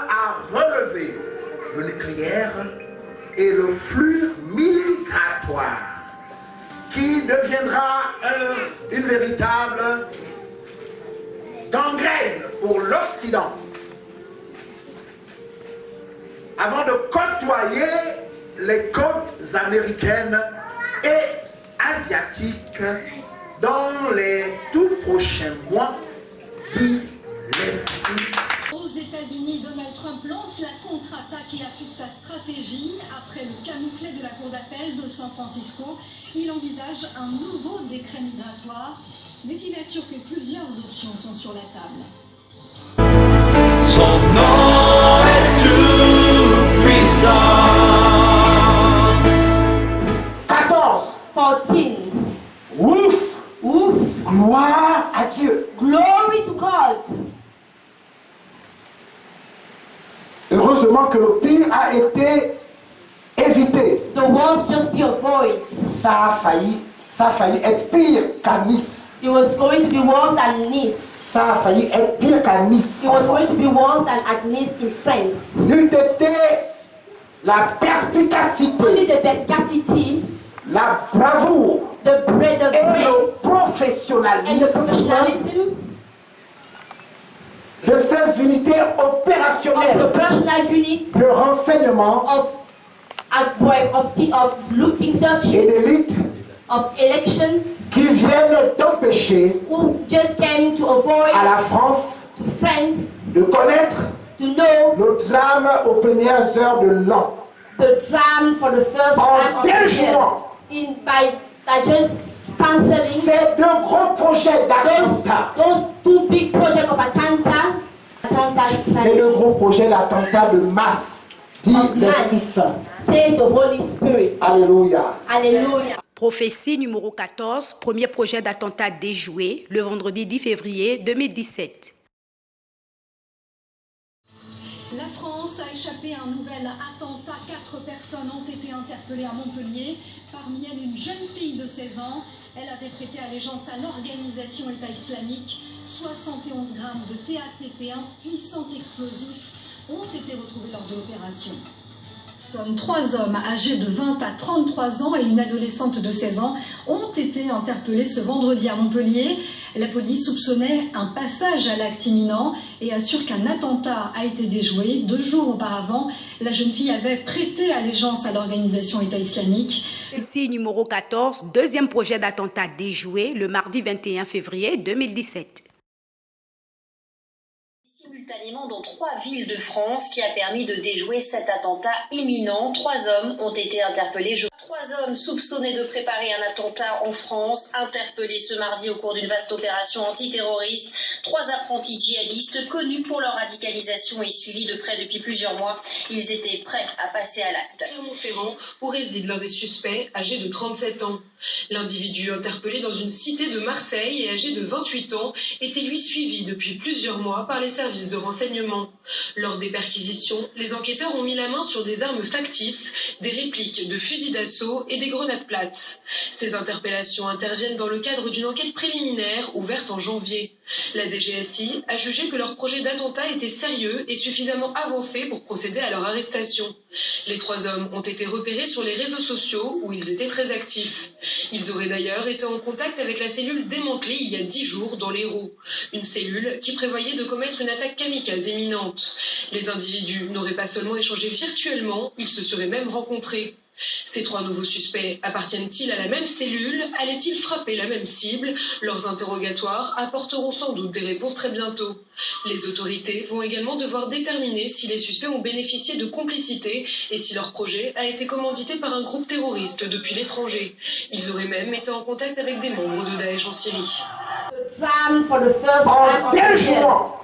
a relevé le nucléaire et le flux migratoire qui deviendra une véritable gangrène pour l'Occident. Avant de côtoyer les côtes américaines et asiatiques dans les tout prochains mois, dit l'Esprit. Aux États-Unis, Donald Trump lance la contre-attaque et applique sa stratégie. Après le camouflet de la Cour d'appel de San Francisco, il envisage un nouveau décret migratoire, mais il assure que plusieurs options sont sur la table. Son nom est tout puissant. 14. 14. Ouf! Woof. Gloire à Dieu. Glory to God. Heureusement que le pire a été évité. The worst just be avoided. Ça a failli être pire qu'à Nice. It was going to be worse than Nice. Ça a failli être pire qu'à Nice. It was going to be worse than at Nice in France. N'eût été la perspicacité, Only the perspicacity, la bravoure the bread of et bread, le and the professionnalisme professionalism de ces unités of the opérationnelles operational unit de renseignement of looking, et searching, d'élite of elections, qui viennent d'empêcher who just came to avoid à la France to France de connaître to know le drame aux premières heures de l'an. the drama for the first time En of the year. déjouant By just cancelling ces deux gros projets d'attentat, those two big projects of Atlanta. ces deux gros projets d'attentat de masse, dit l'Esprit Saint. Says the Holy Spirit. Alléluia. Hallelujah. Prophétie numéro 14, premier projet d'attentat déjoué, le vendredi 10 février 2017. La France a échappé à un nouvel attentat. 4 personnes ont été interpellées à Montpellier. Parmi elles, une jeune fille de 16 ans. Elle avait prêté allégeance à l'organisation État islamique. 71 grammes de TATP, un puissant explosif, ont été retrouvés lors de l'opération. 3 hommes âgés de 20 à 33 ans et une adolescente de 16 ans ont été interpellés ce vendredi à Montpellier. La police soupçonnait un passage à l'acte imminent et assure qu'un attentat a été déjoué. 2 jours auparavant, la jeune fille avait prêté allégeance à l'organisation État islamique. Prophétie numéro 14, deuxième projet d'attentat déjoué, le mardi 21 février 2017. Simultanément dans 3 villes de France qui a permis de déjouer cet attentat imminent. 3 hommes ont été interpellés. 3 hommes soupçonnés de préparer un attentat en France, interpellés ce mardi au cours d'une vaste opération antiterroriste. 3 apprentis djihadistes connus pour leur radicalisation et suivis de près depuis plusieurs mois. Ils étaient prêts à passer à l'acte. Clermont-Ferrand, où réside l'un des suspects, âgé de 37 ans. L'individu interpellé dans une cité de Marseille et âgé de 28 ans était lui suivi depuis plusieurs mois par les services de renseignement. Lors des perquisitions, les enquêteurs ont mis la main sur des armes factices, des répliques de fusils d'assaut et des grenades plates. Ces interpellations interviennent dans le cadre d'une enquête préliminaire ouverte en janvier. La DGSI a jugé que leur projet d'attentat était sérieux et suffisamment avancé pour procéder à leur arrestation. Les 3 hommes ont été repérés sur les réseaux sociaux où ils étaient très actifs. Ils auraient d'ailleurs été en contact avec la cellule démantelée il y a 10 jours dans l'Hérault. Une cellule qui prévoyait de commettre une attaque kamikaze imminente. Les individus n'auraient pas seulement échangé virtuellement, ils se seraient même rencontrés. Ces 3 nouveaux suspects appartiennent-ils à la même cellule? Allaient-ils frapper la même cible? Leurs interrogatoires apporteront sans doute des réponses très bientôt. Les autorités vont également devoir déterminer si les suspects ont bénéficié de complicité et si leur projet a été commandité par un groupe terroriste depuis l'étranger. Ils auraient même été en contact avec des membres de Daesh en Syrie. En déjouant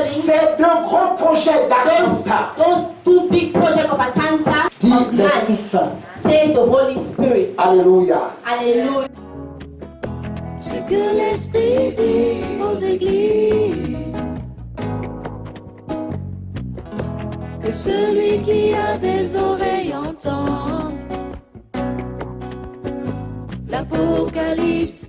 ces 2 gros projets d'attentat, those 2 big projects of Atlanta, dit l'Esprit Saint. says the Holy Spirit. Alléluia. Hallelujah. Ce que l'Esprit dit aux églises, que celui qui a des oreilles entend. L'Apocalypse